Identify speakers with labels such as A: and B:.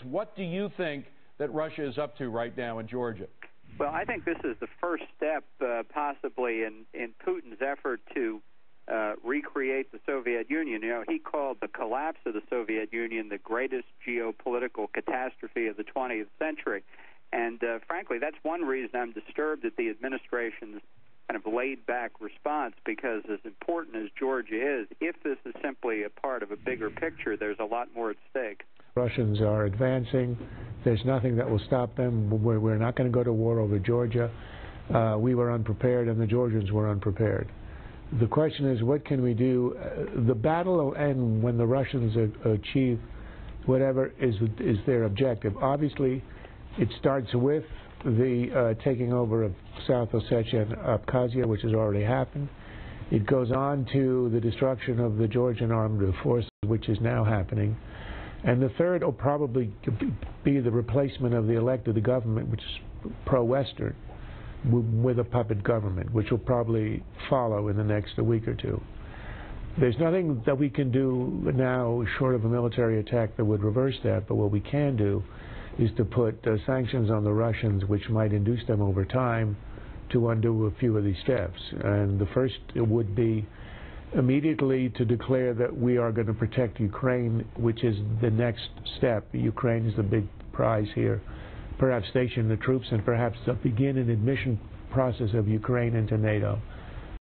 A: What do you think that Russia is up to right now in Georgia?
B: Well, I think this is the first step possibly in Putin's effort to recreate the Soviet Union. You know, he called the collapse of the Soviet Union the greatest geopolitical catastrophe of the 20th century. And frankly, that's one reason I'm disturbed at the administration's kind of laid-back response, because as important as Georgia is, if this is simply a part of a bigger picture, there's a lot more at stake.
C: Russians are advancing. There's nothing that will stop them. We're not going to go to war over Georgia. We were unprepared, and the Georgians were unprepared. The question is, what can we do? The battle will end when the Russians achieve whatever is their objective. Obviously, it starts with the taking over of South Ossetia and Abkhazia, which has already happened. It goes on to the destruction of the Georgian armed forces, which is now happening. And the third will probably be the replacement of the elected government, which is pro-Western, with a puppet government, which will probably follow in the next week or two. There's nothing that we can do now short of a military attack that would reverse that, but what we can do is to put sanctions on the Russians, which might induce them over time to undo a few of these steps. And the first would be immediately to declare that we are going to protect Ukraine, which is the next step. Ukraine is the big prize here. Perhaps station the troops and perhaps begin an admission process of Ukraine into NATO.